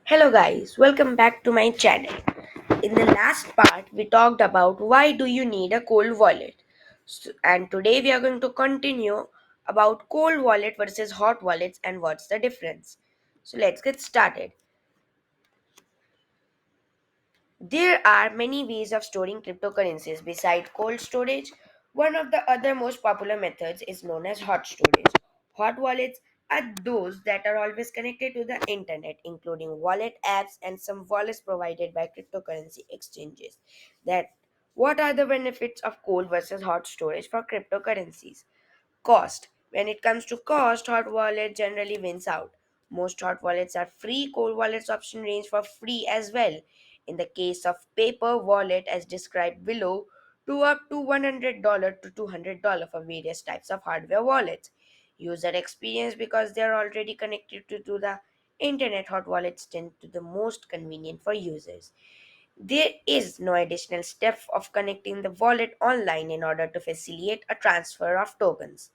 Hello guys, welcome back to my channel. In the last part, we talked about why do you need a cold wallet. And today we are going to continue about cold wallet versus hot wallets and what's the difference. So let's get started. There are many ways of storing cryptocurrencies beside cold storage. One of the other most popular methods is known as hot storage. Hot wallets are those that are always connected to the internet, including wallet apps and some wallets provided by cryptocurrency exchanges. That what are the benefits of cold versus hot storage for cryptocurrencies? Cost. When it comes to cost, hot wallet generally wins out. Most hot wallets are free, cold wallets option range for free as well. In the case of paper wallet as described below, to up to $100 to $200 for various types of hardware wallets. User experience because they are already connected to the internet, hot wallets tend to the most convenient for users. There is no additional step of connecting the wallet online in order to facilitate a transfer of tokens.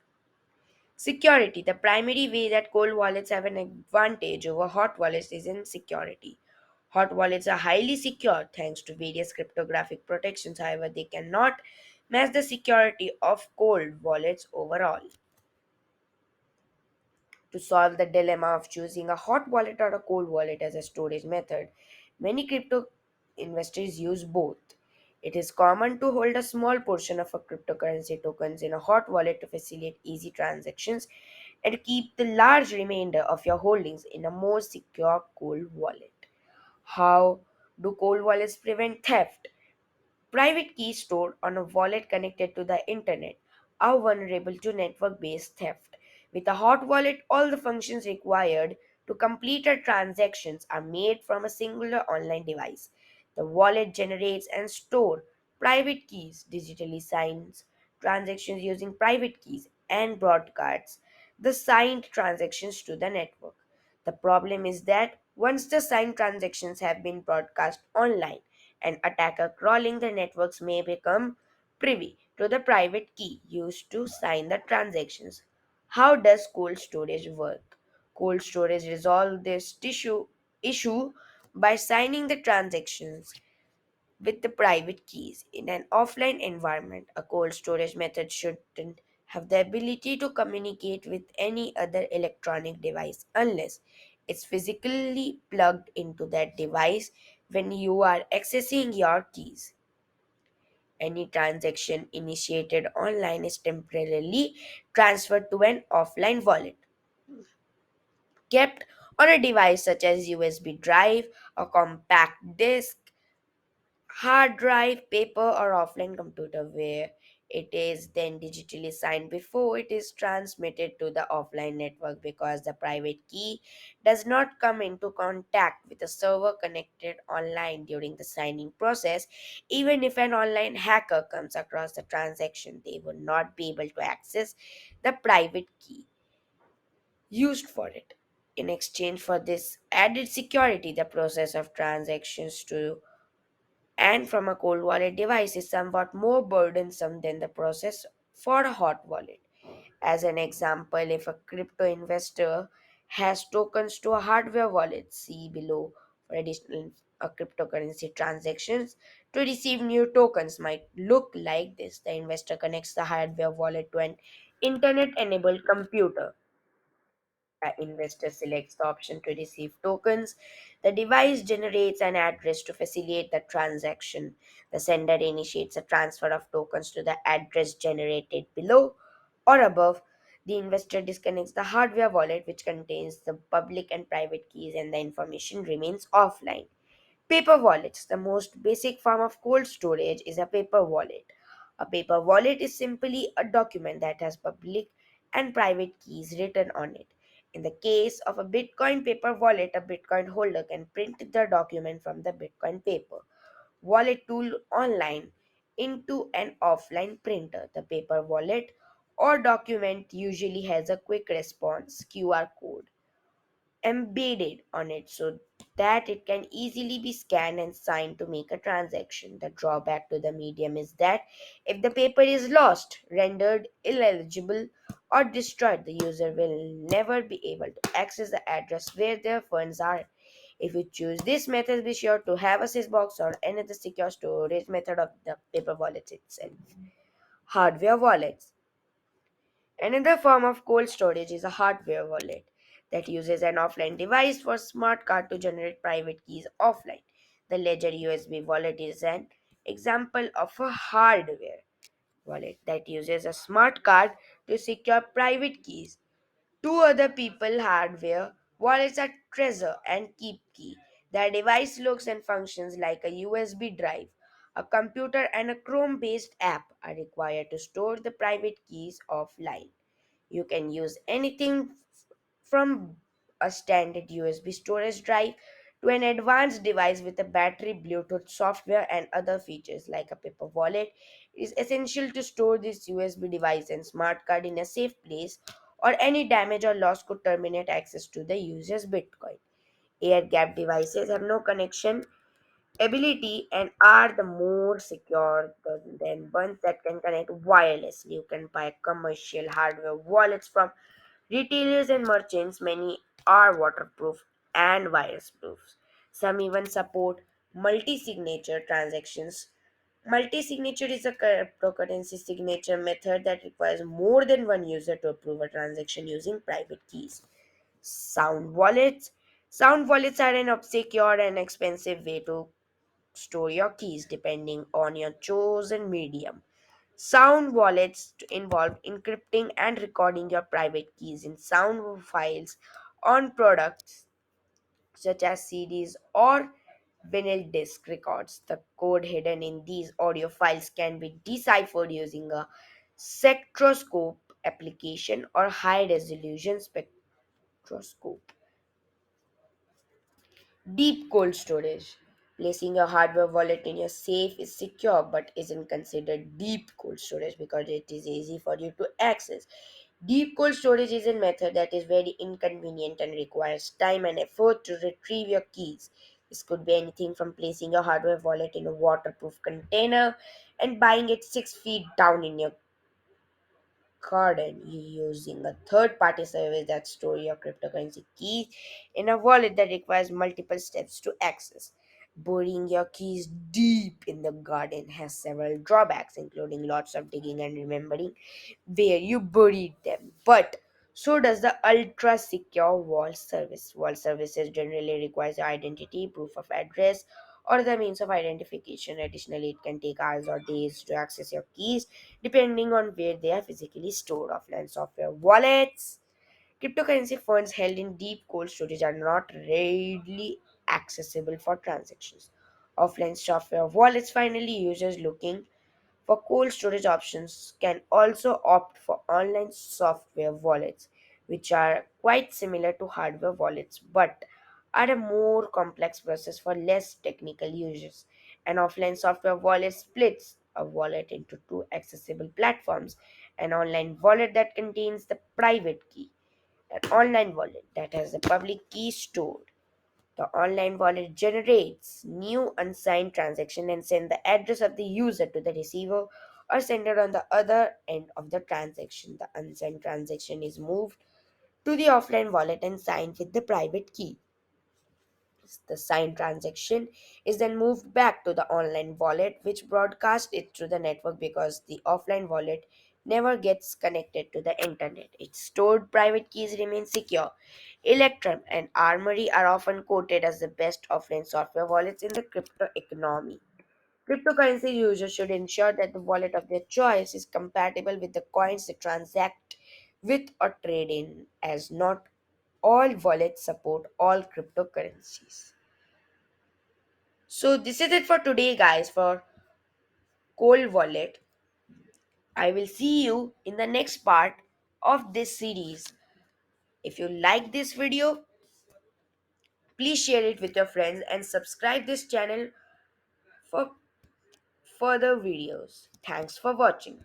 Security. The primary way that cold wallets have an advantage over hot wallets is in security. Hot wallets are highly secure thanks to various cryptographic protections, however, they cannot match the security of cold wallets overall. To solve the dilemma of choosing a hot wallet or a cold wallet as a storage method, many crypto investors use both. It is common to hold a small portion of a cryptocurrency tokens in a hot wallet to facilitate easy transactions and keep the large remainder of your holdings in a more secure cold wallet. How do cold wallets prevent theft? Private keys stored on a wallet connected to the internet are vulnerable to network based theft. With a hot wallet, all the functions required to complete a transactions are made from a singular online device. The wallet generates and stores private keys, digitally signs transactions using private keys, and broadcasts the signed transactions to the network. The problem is that once the signed transactions have been broadcast online, an attacker crawling the networks may become privy to the private key used to sign the transactions. How does cold storage work? Cold storage resolves this issue by signing the transactions with the private keys. In an offline environment, a cold storage method shouldn't have the ability to communicate with any other electronic device unless it's physically plugged into that device when you are accessing your keys. Any transaction initiated online is temporarily transferred to an offline wallet kept on a device such as USB drive, a compact disk, hard drive, paper, or offline computer where it is then digitally signed before it is transmitted to the offline network because the private key does not come into contact with the server connected online during the signing process. Even if an online hacker comes across the transaction, they will not be able to access the private key used for it. In exchange for this added security, the process of transactions to and from a cold wallet device is somewhat more burdensome than the process for a hot wallet. As an example, if a crypto investor has tokens to a hardware wallet, see below for additional cryptocurrency transactions. To receive new tokens might look like this. The investor connects the hardware wallet to an internet enabled computer. The investor selects the option to receive tokens. The device generates an address to facilitate the transaction. The sender initiates a transfer of tokens to the address generated below or above. The investor disconnects the hardware wallet, which contains the public and private keys, and the information remains offline. Paper wallets. The most basic form of cold storage is a paper wallet. A paper wallet is simply a document that has public and private keys written on it. In the case of a Bitcoin paper wallet, a Bitcoin holder can print the document from the Bitcoin paper wallet tool online into an offline printer. The paper wallet or document usually has a quick response QR code embedded on it so that it can easily be scanned and signed to make a transaction. The drawback to the medium is that if the paper is lost, rendered illegible, or destroyed, the user will never be able to access the address where their funds are. If you choose this method, be sure to have a sys box or another secure storage method of the paper wallet itself. Hardware wallets. Another form of cold storage is a hardware wallet that uses an offline device for smart card to generate private keys offline. The Ledger USB wallet is an example of a hardware wallet that uses a smart card to secure private keys. Two other people hardware wallets are Trezor and KeepKey. Their device looks and functions like a USB drive. A computer and a Chrome based app are required to store the private keys offline. You can use anything from a standard USB storage drive to an advanced device with a battery, Bluetooth software, and other features like a paper wallet. It is essential to store this USB device and smart card in a safe place, or any damage or loss could terminate access to the user's Bitcoin. Air gap devices have no connection ability and are the more secure than ones that can connect wirelessly. You can buy commercial hardware wallets from retailers and merchants. Many are waterproof and virus proof. Some even support multi signature transactions. Multi signature is a cryptocurrency signature method that requires more than one user to approve a transaction using private keys. Sound wallets. Sound wallets are an obscure and expensive way to store your keys depending on your chosen medium. Sound wallets involve encrypting and recording your private keys in sound files on products such as CDs or vinyl disc records. The code hidden in these audio files can be deciphered using a spectroscope application or high resolution spectroscope. Deep cold storage. Placing a hardware wallet in your safe is secure but isn't considered deep cold storage because it is easy for you to access. Deep cold storage is a method that is very inconvenient and requires time and effort to retrieve your keys. This could be anything from placing your hardware wallet in a waterproof container and buying it 6 feet down in your garden. You using a third party service that store your cryptocurrency keys in a wallet that requires multiple steps to access. Burying your keys deep in the garden has several drawbacks, including lots of digging and remembering where you buried them. But so does the ultra secure vault service. Vault services generally requires your identity, proof of address, or the means of identification. Additionally, it can take hours or days to access your keys depending on where they are physically stored. Offline software wallets. Cryptocurrency funds held in deep cold storage are not readily accessible for transactions. Offline software wallets finally users looking for cold storage options can also opt for online software wallets, which are quite similar to hardware wallets but are a more complex process for less technical users. An offline software wallet splits a wallet into two accessible platforms: an online wallet that contains the private key, an online wallet that has the public key stored. The online wallet generates new unsigned transaction and send the address of the user to the receiver or sender on the other end of the transaction. The unsigned transaction is moved to the offline wallet and signed with the private key. The signed transaction is then moved back to the online wallet, which broadcasts it through the network because the offline wallet never gets connected to the internet. Its stored private keys remain secure. Electrum and Armory are often quoted as the best offline software wallets in the crypto economy. Cryptocurrency users should ensure that the wallet of their choice is compatible with the coins they transact with or trade in, as not all wallets support all cryptocurrencies. So this is it for today, guys, for Cold Wallet. I will see you in the next part of this series. If you like this video, please share it with your friends and subscribe this channel for further videos. Thanks for watching.